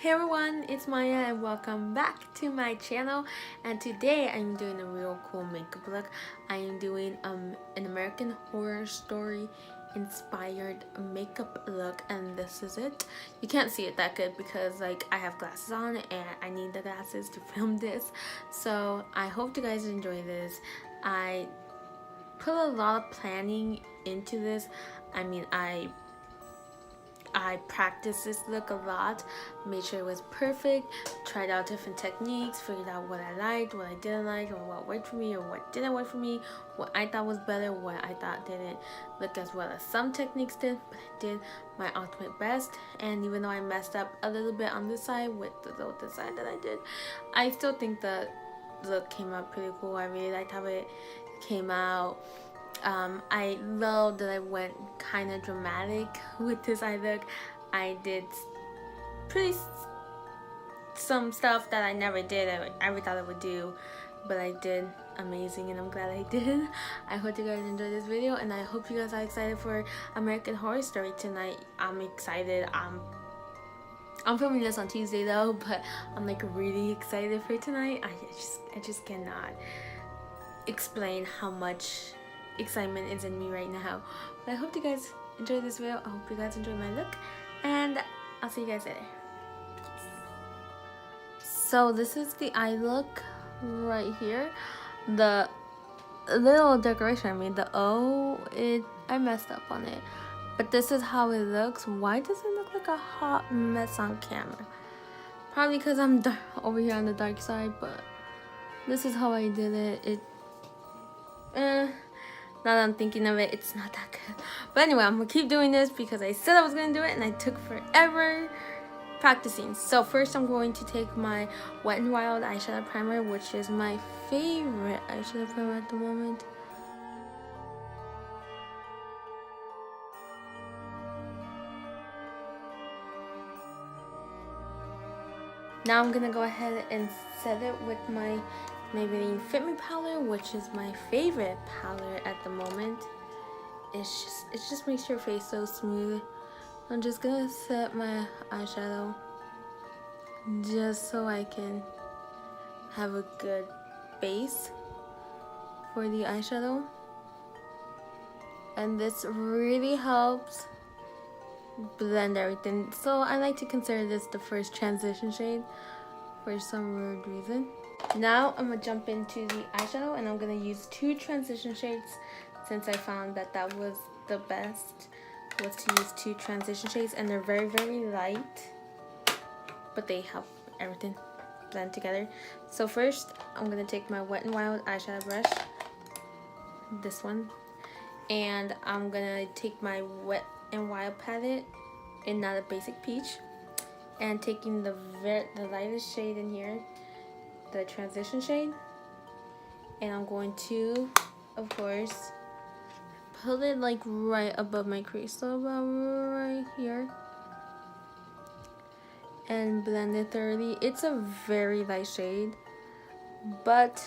Hey everyone, it's Maya and welcome back to my channel. And today I'm doing a real cool makeup look. I am doing an American Horror Story inspired makeup look, and this is it. You can't see it that good because I have glasses on and I need the glasses to film this. So I hope you guys enjoy this. I put a lot of planning into this. I practiced this look a lot, made sure it was perfect, tried out different techniques, figured out what I liked, what I didn't like, or what worked for me or what didn't work for me, what I thought was better, what I thought didn't look as well as some techniques did, but I did my ultimate best. And even though I messed up a little bit on this side with the design that I did, I still think the look came out pretty cool. I really liked how it came out. I love that I went kind of dramatic with this eye look. I did some stuff that I never did, I ever thought I would do, but I did amazing and I'm glad I did. I hope you guys enjoyed this video and I hope you guys are excited for American Horror Story tonight. I'm excited. I'm filming this on Tuesday though, but I'm really excited for tonight. I just cannot explain how much excitement is in me right now. But I hope you guys enjoyed this video. I hope you guys enjoyed my look and I'll see you guys later. So this is the eye look right here. The little decoration, the O, I messed up on it, but this is how it looks. Why does it look like a hot mess on camera? Probably because I'm over here on the dark side, but this is how I did it. Now that I'm thinking of it, it's not that good. But anyway, I'm gonna keep doing this because I said I was gonna do it and I took forever practicing. So first I'm going to take my Wet n Wild eyeshadow primer, which is my favorite eyeshadow primer at the moment. Now I'm gonna go ahead and set it with my Maybelline Fit Me powder, which is my favorite powder at the moment. It just makes your face so smooth. I'm just gonna set my eyeshadow just so I can have a good base for the eyeshadow. And this really helps blend everything. So I like to consider this the first transition shade for some weird reason. Now I'm gonna jump into the eyeshadow and I'm gonna use two transition shades since I found that was the best, was to use two transition shades, and they're very light, but they help everything blend together. So first I'm gonna take my Wet n Wild eyeshadow brush, this one, and I'm gonna take my Wet n Wild palette in Not a Basic Peach, and taking the lightest shade in here, the transition shade, and I'm going to, of course, put it right above my crease, so about right here, and blend it thoroughly. It's a very light shade, but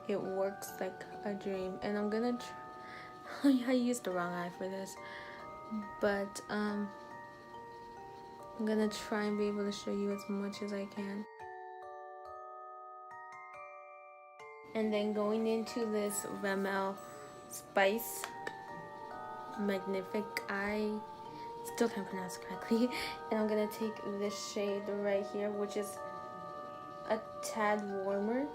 it works like a dream. And I'm gonna I used the wrong eye for this, but I'm gonna try and be able to show you as much as I can. And then going into this Rimmel Spice Magnific, I still can't pronounce it correctly, and I'm gonna take this shade right here, which is a tad warmer,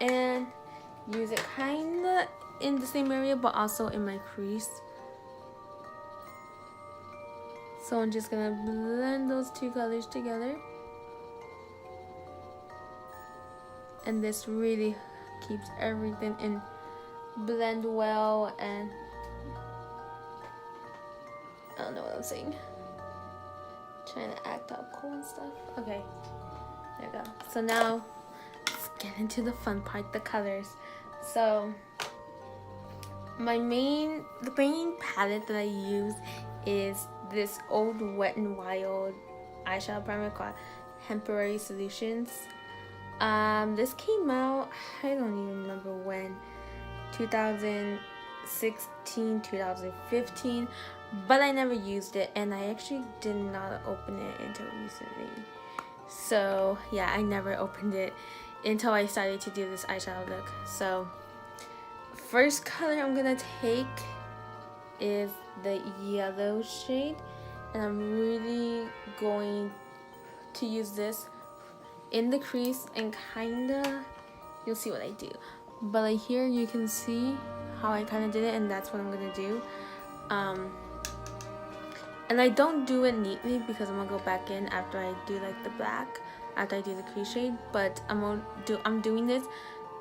and use it kinda in the same area but also in my crease. So I'm just gonna blend those two colors together. And this really keeps everything in blend well, and I don't know what I'm saying. Trying to act all cool and stuff. Okay, there we go. So now let's get into the fun part, the colors. So the main palette that I use is this old Wet n Wild eyeshadow primer called Temporary Solutions. This came out, I don't even remember when, 2016, 2015. but I never used it, and I actually did not open it until recently. So yeah, I never opened it until I started to do this eyeshadow look. So first color I'm gonna take is the yellow shade, and I'm really going to use this in the crease and kinda, you'll see what I do, but like here you can see how I kind of did it, and that's what I'm gonna do. And I don't do it neatly because I'm gonna go back in after I do like the black, after I do the crease shade, but I'm doing this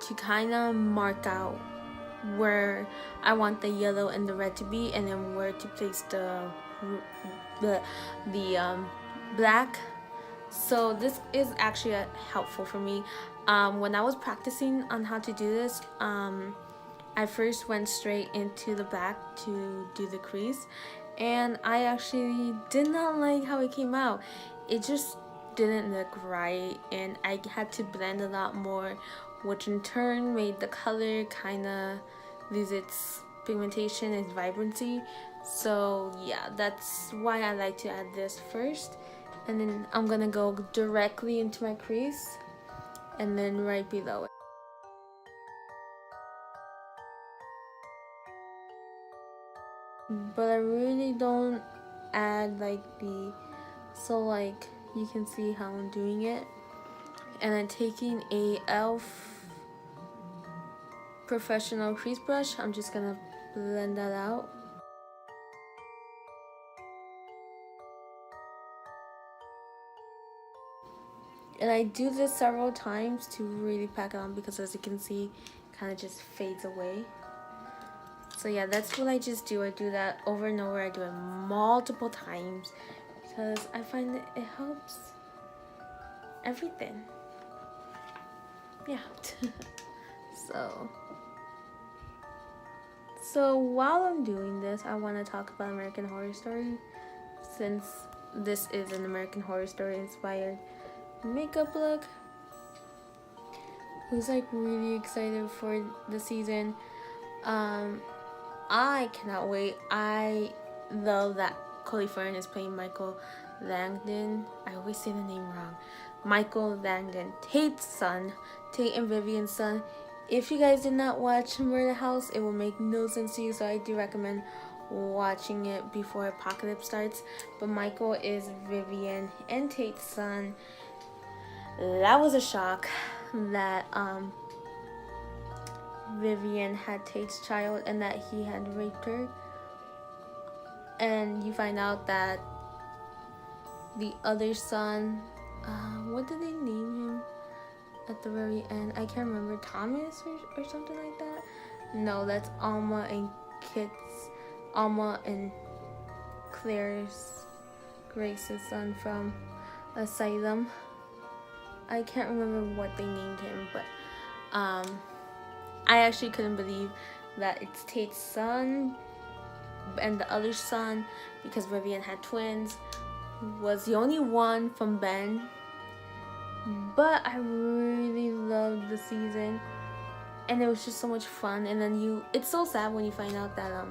to kind of mark out where I want the yellow and the red to be, and then where to place the black. So this is actually helpful for me. When I was practicing on how to do this, I first went straight into the black to do the crease, and I actually did not like how it came out. It just didn't look right, and I had to blend a lot more, which in turn made the color kind of lose its pigmentation, its vibrancy. So yeah, that's why I like to add this first, and then I'm gonna go directly into my crease and then right below it. But I really don't add like so like you can see how I'm doing it, and I'm taking a e.l.f. professional crease brush. I'm just gonna blend that out. And I do this several times to really pack it on, because as you can see, it kind of just fades away. So yeah, that's what I just do. I do that over and over. I do it multiple times because I find that it helps everything. Yeah. So while I'm doing this, I want to talk about American Horror Story, since this is an American Horror Story inspired makeup look. Who's like really excited for the season. I cannot wait. I love that Coley Fern is playing Michael Langdon. I always say the name wrong. Michael Langdon, Tate's son, Tate and Vivian's son. If you guys did not watch Murder House, it will make no sense to you, so I do recommend watching it before Apocalypse starts. But Michael is Vivian and Tate's son. That was a shock that Vivian had Tate's child and that he had raped her. And you find out that the other son, what did they name him at the very end? I can't remember. Thomas or something like that? No, that's Alma and Claire's, Grace's son from Asylum. I can't remember what they named him, but I actually couldn't believe that it's Tate's son, and the other son, because Vivian had twins, was the only one from Ben. But I really loved the season, and it was just so much fun. And then it's so sad when you find out that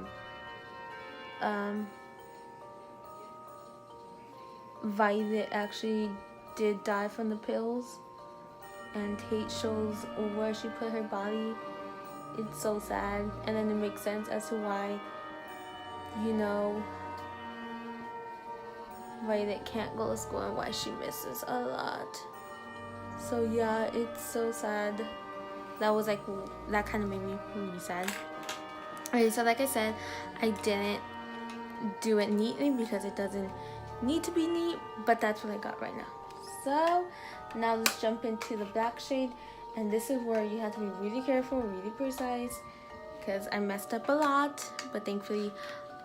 Violet actually did die from the pills, and Tate shows where she put her body. It's so sad, and then it makes sense as to why, Violet can't go to school and why she misses a lot. So yeah, it's so sad. That kind of made me really sad. Okay, so like I said, I didn't do it neatly because it doesn't need to be neat, but that's what I got right now. So now let's jump into the black shade, and this is where you have to be really careful, really precise, because I messed up a lot, but thankfully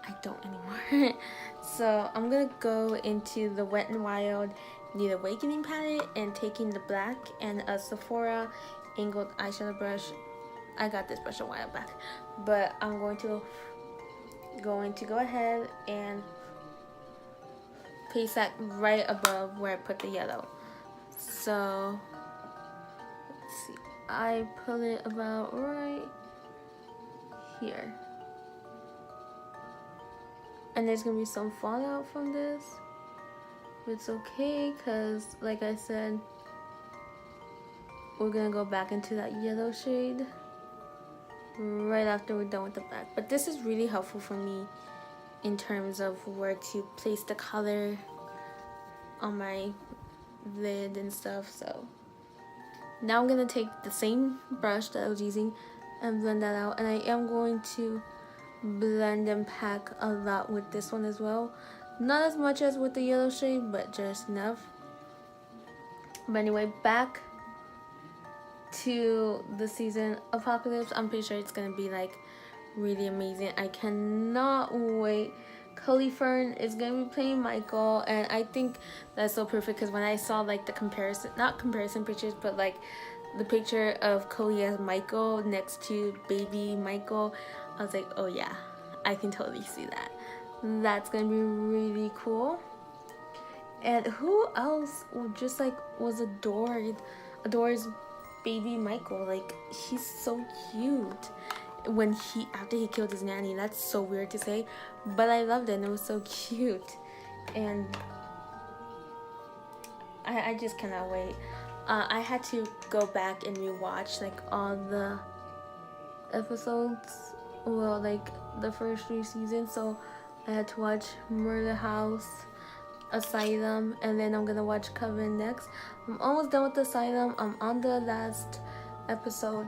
I don't anymore. So I'm gonna go into the Wet n Wild Need Awakening palette and taking the black and a Sephora angled eyeshadow brush. I got this brush a while back, but I'm going to go ahead and place that right above where I put the yellow. So let's see, I put it about right here. and there's gonna be some fallout from this. It's okay, because like I said, we're gonna go back into that yellow shade right after we're done with the black. But this is really helpful for me in terms of where to place the color on my lid and stuff. So now I'm gonna take the same brush that I was using and blend that out, and I am going to blend and pack a lot with this one as well. Not as much as with the yellow shade, but just enough. But anyway, back to the season Apocalypse. I'm pretty sure it's gonna be like really amazing. I cannot wait. Cully Fern is gonna be playing Michael, and I think that's so perfect because when I saw like the comparison, not comparison pictures, but like the picture of Cully as Michael next to baby Michael, I was like, oh yeah, I can totally see that. That's gonna be really cool. And who else just like was adores baby Michael? Like, he's so cute. When after he killed his nanny, that's so weird to say, but I loved it, and it was so cute. And I just cannot wait. I had to go back and rewatch like all the episodes, well, like the first 3 seasons. So I had to watch Murder House, Asylum, and then I'm gonna watch Coven next. I'm almost done with Asylum. I'm on the last episode.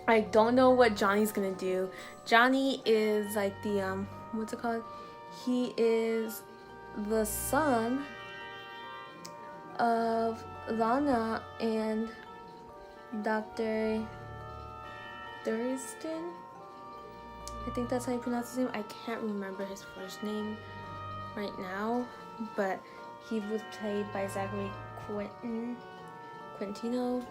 I don't know what Johnny's gonna do. Johnny is like the what's it called? He is the son of Lana and Dr. Thurston. I think that's how you pronounce his name. I can't remember his first name right now, but he was played by Zachary Quintino.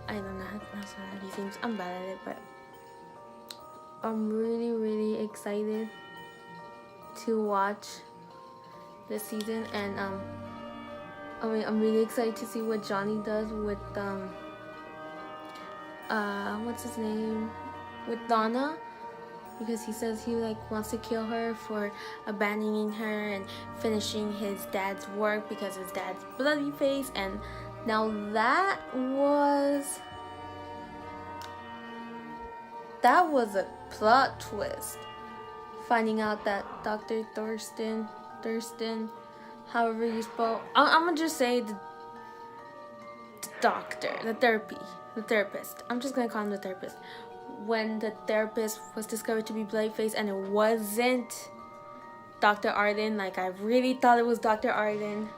I don't know how to pronounce his names. I'm bad at it, but I'm really excited to watch this season. And I mean, I'm really excited to see what Johnny does with what's his name, with Donna, because he says he like wants to kill her for abandoning her and finishing his dad's work because his dad's bloody face. And now that was a plot twist, finding out that Dr. Thurston, however you spell, I'm gonna just say the doctor, the therapist. I'm just gonna call him the therapist. When the therapist was discovered to be bloody-faced and it wasn't Dr. Arden, like I really thought it was Dr. Arden,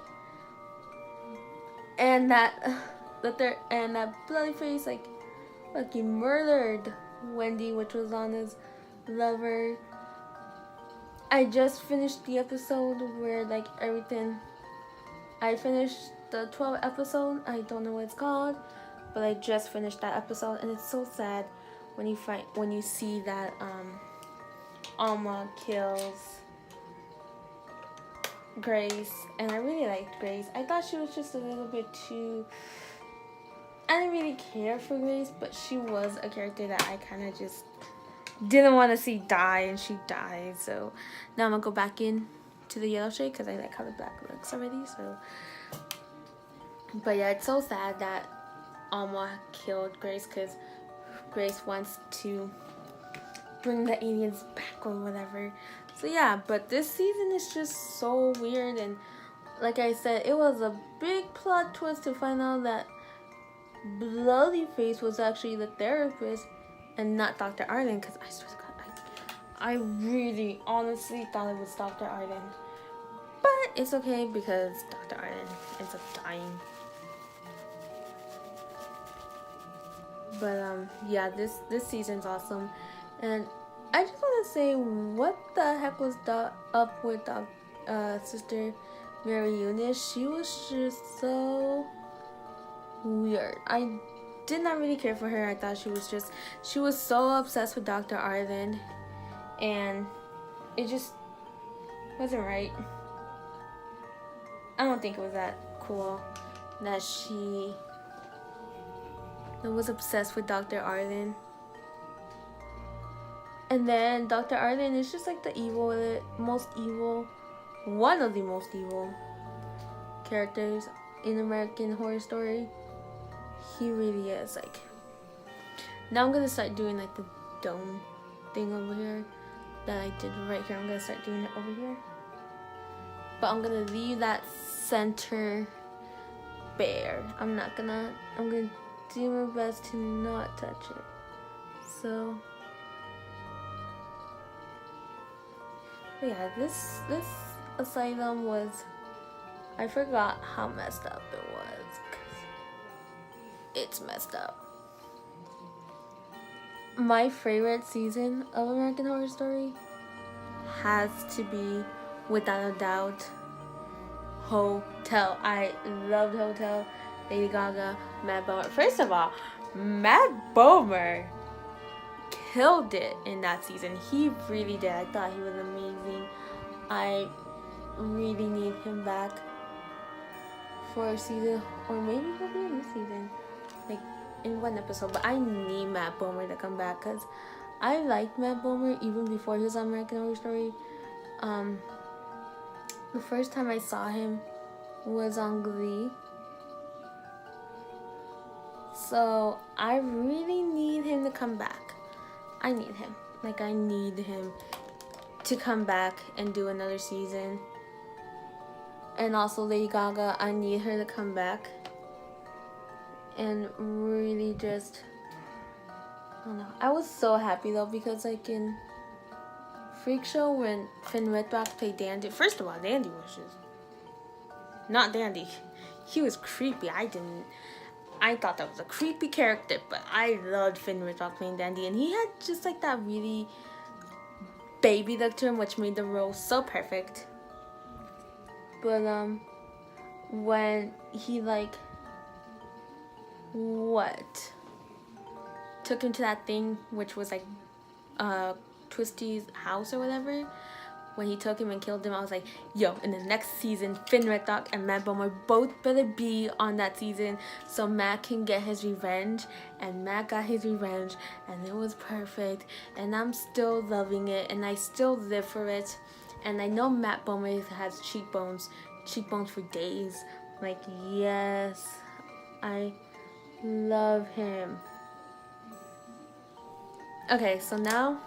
and that bloody face like fucking murdered Wendy, which was Lana's lover. I just finished the episode where like everything. I finished the 12th episode. I don't know what it's called, but I just finished that episode, and it's so sad when you see that Alma kills Grace. And I really liked Grace. I thought she was just a little bit too. I didn't really care for Grace, but she was a character that I kind of just didn't want to see die, and she died. So now I'm gonna go back in to the yellow shade because I like how the black looks already. So, but yeah, it's so sad that Alma killed Grace because Grace wants to bring the aliens back or whatever. So yeah, but this season is just so weird, and like I said, it was a big plot twist to find out that Bloodyface was actually the therapist and not Dr. Arden, because I swear to God, I really honestly thought it was Dr. Arden. But it's okay because Dr. Arden ends up dying. But yeah, this season's awesome. And I just want to say, what the heck was up with Sister Mary Eunice? She was just so weird. I did not really care for her. I thought she was so obsessed with Dr. Arlen, and it just wasn't right. I don't think it was that cool that she was obsessed with Dr. Arlen. And then Dr. Arlen is just like the most evil, one of the most evil characters in American Horror Story. He really is. Like, now I'm gonna start doing like the dome thing over here that I did right here. I'm gonna start doing it over here, but I'm gonna leave that center bare. I'm gonna do my best to not touch it. So yeah, this asylum was, I forgot how messed up it was, 'cause it's messed up. My favorite season of American Horror Story has to be, without a doubt, Hotel. I loved Hotel. Lady Gaga, Matt Bomer. First of all, Matt Bomer killed it in that season. He really did. I thought he was amazing. I really need him back for a season, or maybe he'll be in this season, like in one episode. But I need Matt Bomer to come back, because I liked Matt Bomer even before he was on American Horror Story. The first time I saw him was on Glee. So I really need him to come back. I need him. Like, I need him to come back and do another season. And also Lady Gaga, I need her to come back and really just, I don't know. I was so happy though, because like in Freak Show, when Finn Wittrock played Dandy, first of all, Dandy was just not Dandy. He was creepy. I thought that was a creepy character, but I loved Finn Wittrock playing Dandy, and he had just like that really baby look to him, which made the role so perfect. But when he like took him to that thing, which was like Twisty's house or whatever, when he took him and killed him, I was like, yo, in the next season, Finn Wittrock and Matt Bomer both better be on that season so Matt can get his revenge. And Matt got his revenge, and it was perfect, and I'm still loving it, and I still live for it. And I know Matt Bomer has cheekbones for days. Like, yes, I love him. Okay, so now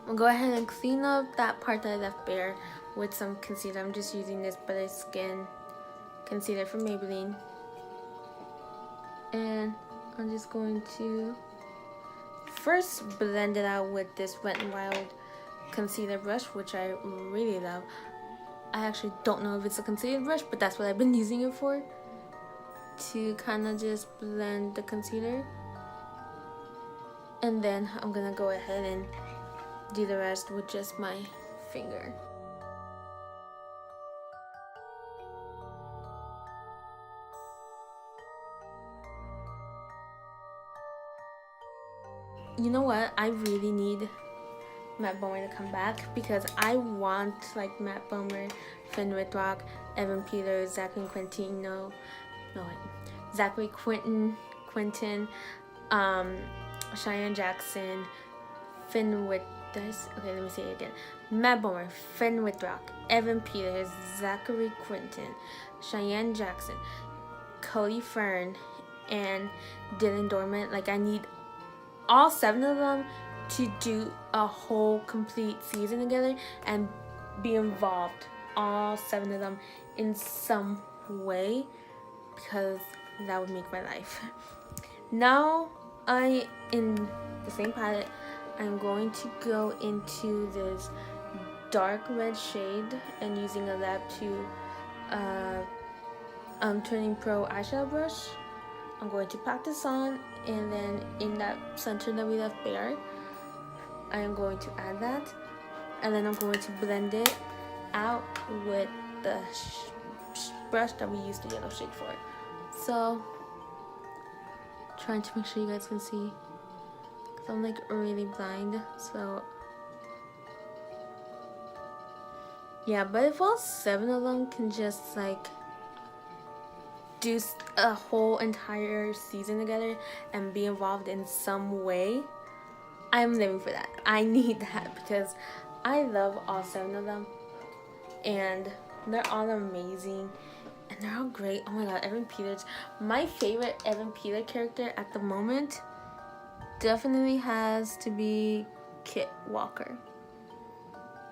I'm gonna go ahead and clean up that part that I left bare with some concealer. I'm just using this Better Skin concealer from Maybelline. And I'm just going to first blend it out with this Wet n Wild concealer brush, which I really love. I actually don't know if it's a concealer brush, but that's what I've been using it for, to kind of just blend the concealer. And then I'm gonna go ahead and do the rest with just my finger. You know what? I really need Matt Bomer to come back, because I want like Matt Bomer, Finn Wittrock, Evan Peters, Zachary Quinton, Cheyenne Jackson, Finn Wittrock. Okay, let me say it again. Matt Bomer, Finn Wittrock, Evan Peters, Zachary Quinton, Cheyenne Jackson, Cody Fern, and Dylan Dormant. Like, I need all 7 of them to do a whole complete season together and be involved, all 7 of them, in some way, because that would make my life. Now, in the same palette, I'm going to go into this dark red shade and using a Lab 2 Turning Pro eyeshadow brush. I'm going to pack this on, and then in that center that we left bare, I am going to add that, and then I'm going to blend it out with the brush that we used the yellow shade for. So, trying to make sure you guys can see, because I'm like really blind. So yeah, but if all 7 of them can just like do a whole entire season together and be involved in some way, I'm living for that. I need that because I love all 7 of them, and they're all amazing, and they're all great. Oh my god, Evan Peters. My favorite Evan Peters character at the moment definitely has to be Kit Walker.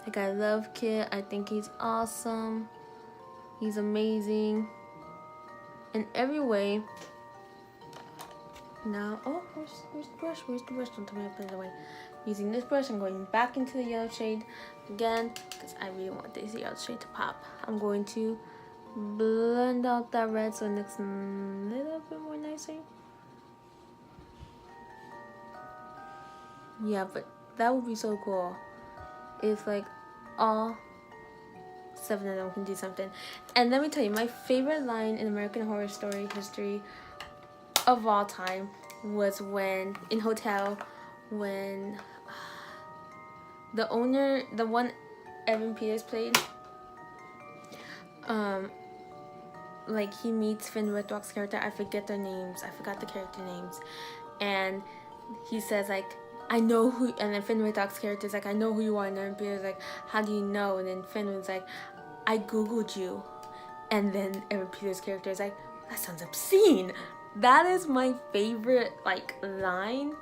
Like, I love Kit. I think he's awesome. He's amazing in every way. Now, oh, where's the brush? Where's the brush? Don't tell me I put it away. Using this brush, I'm going back into the yellow shade again because I really want this yellow shade to pop. I'm going to blend out that red so it looks a little bit more nicer. Yeah, but that would be so cool if like all 7 of them can do something. And let me tell you, my favorite line in American Horror Story history of all time was when in Hotel, when the owner, the one Evan Peters played, like he meets Finn Wittrock's character. I forget their names. I forgot the character names, and he says like, I know who, and then Finn Wittrock's character is like, I know who you are, and Evan Peters like, how do you know? And then Finn was like, I googled you, and then Evan Peters' character is like, that sounds obscene. That is my favorite like line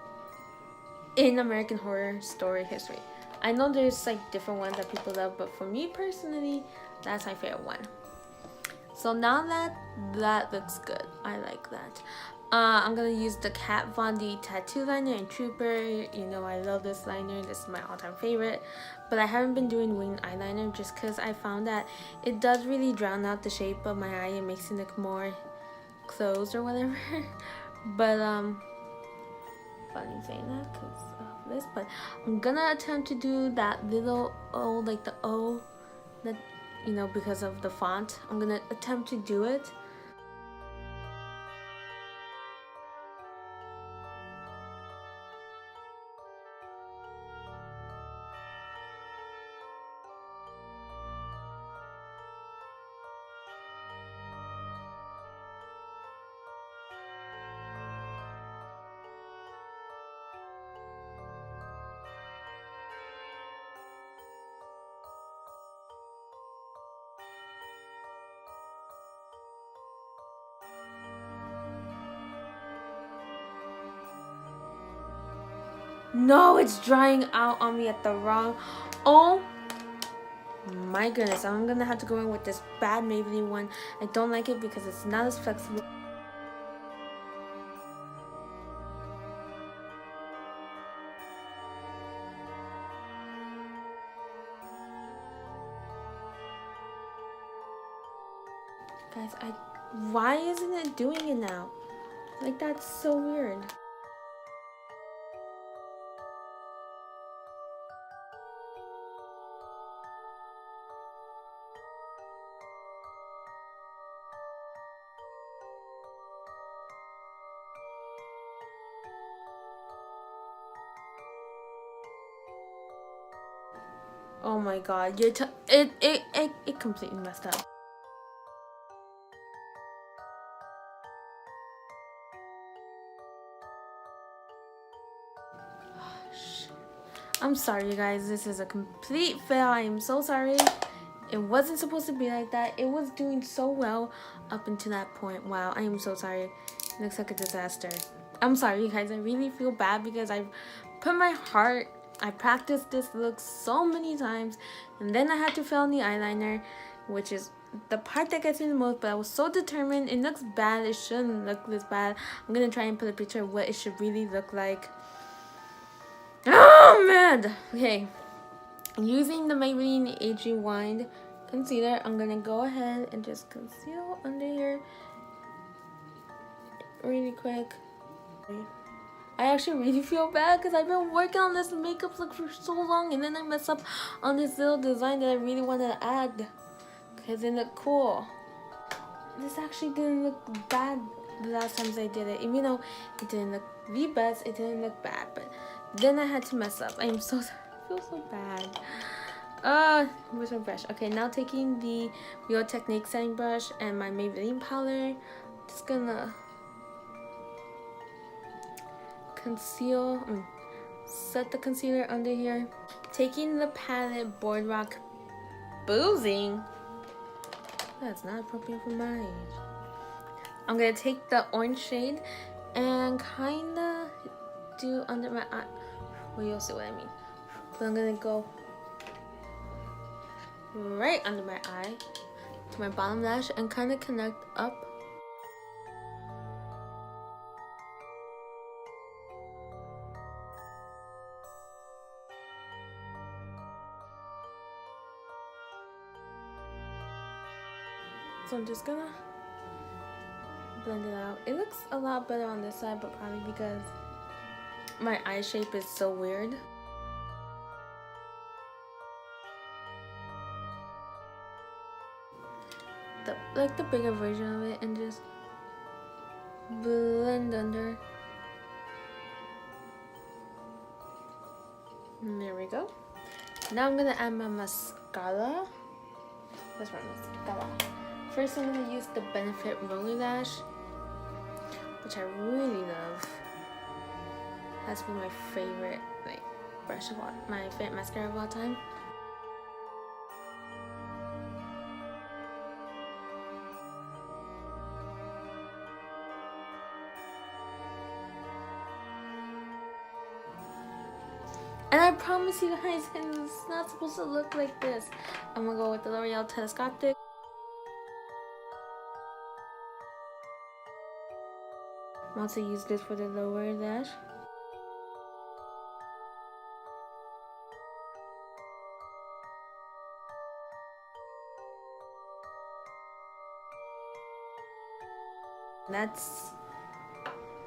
in American Horror Story history. I know there's like different ones that people love, but for me personally, that's my favorite one. So now that looks good, I like that. I'm gonna use the Kat Von D tattoo liner in Trooper. You know I love this liner. This is my all-time favorite. But I haven't been doing winged eyeliner just because I found that it does really drown out the shape of my eye. It makes it look more closed or whatever. But funny saying that because of this. But I'm gonna attempt to do that little O, like the O, that, you know, because of the font. I'm gonna attempt to do it. No, it's drying out on me at the wrong. Oh my goodness, I'm gonna have to go in with this bad Maybelline one. I don't like it because it's not as flexible. Guys, why isn't it doing it now? Like, that's so weird. Oh my god, it completely messed up. I'm sorry, you guys. This is a complete fail. I am so sorry. It wasn't supposed to be like that. It was doing so well up until that point. Wow, I am so sorry. It looks like a disaster. I'm sorry, you guys. I really feel bad because I've put my heart. I practiced this look so many times, and then I had to fill in the eyeliner, which is the part that gets me the most. But I was so determined. It looks bad. It shouldn't look this bad. I'm gonna try and put a picture of what it should really look like. Oh man. Okay, using the Maybelline Aging Wine concealer, I'm gonna go ahead and just conceal under here really quick. I actually really feel bad because I've been working on this makeup look for so long, and then I mess up on this little design that I really wanted to add because it looked cool. This actually didn't look bad the last times I did it. Even though it didn't look the best, it didn't look bad. But then I had to mess up. I am so sorry. I feel so bad. Where's my brush? Okay, now taking the Real Technique setting brush and my Maybelline powder. Just gonna set the concealer under here. Taking the palette Boardwalk Boozing. That's not appropriate for my age. I'm gonna take the orange shade and kinda do under my eye. Well, you'll see what I mean. So I'm gonna go right under my eye to my bottom lash and kind of connect up. So I'm just gonna blend it out. It looks a lot better on this side, but probably because my eye shape is so weird. Like the bigger version of it, and just blend under. And there we go. Now I'm gonna add my mascara. That's my mascara. First, I'm gonna use the Benefit Roller Lash, which I really love. Has been my favorite brush of all, my favorite mascara of all time. And I promise you guys, it's not supposed to look like this. I'm gonna go with the L'Oreal Telescopic. I'm also use this for the lower lash. That's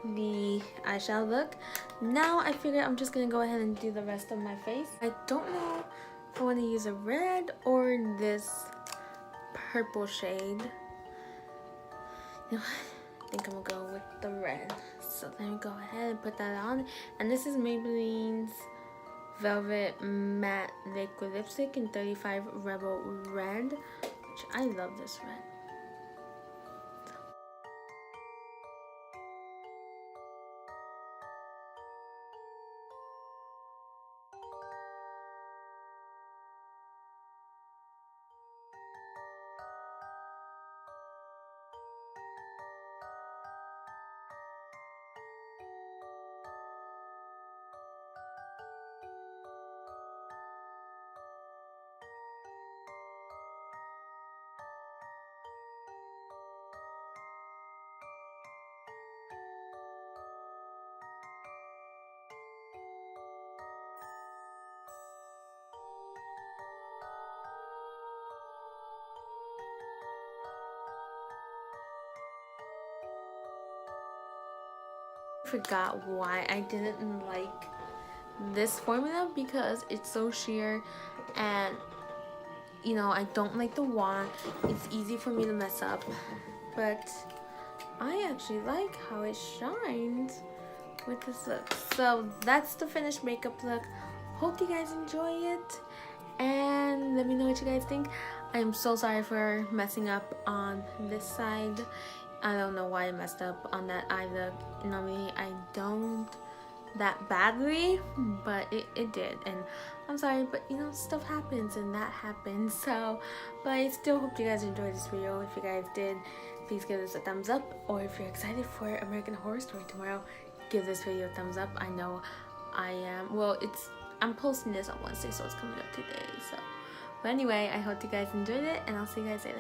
the eyeshadow look. Now I figure I'm just gonna go ahead and do the rest of my face. I don't know if I want to use a red or this purple shade. You know, I think I'm gonna go with the red. So let me go ahead and put that on. And this is Maybelline's Velvet Matte Liquid Lipstick in 35 Rebel Red, which I love this red. Forgot why I didn't like this formula, because it's so sheer and you know I don't like the wand. It's easy for me to mess up, but I actually like how it shines with this look. So that's the finished makeup look. Hope you guys enjoy it and let me know what you guys think. I'm so sorry for messing up on this side. I don't know why I messed up on that eye look. Normally I don't that badly, but it did, and I'm sorry, but you know, stuff happens and that happens. So but I still hope you guys enjoyed this video. If you guys did, please give this a thumbs up, or if you're excited for American Horror Story tomorrow, give this video a thumbs up. I know I am. Well, I'm posting this on Wednesday, so it's coming up today. So but anyway, I hope you guys enjoyed it, and I'll see you guys later.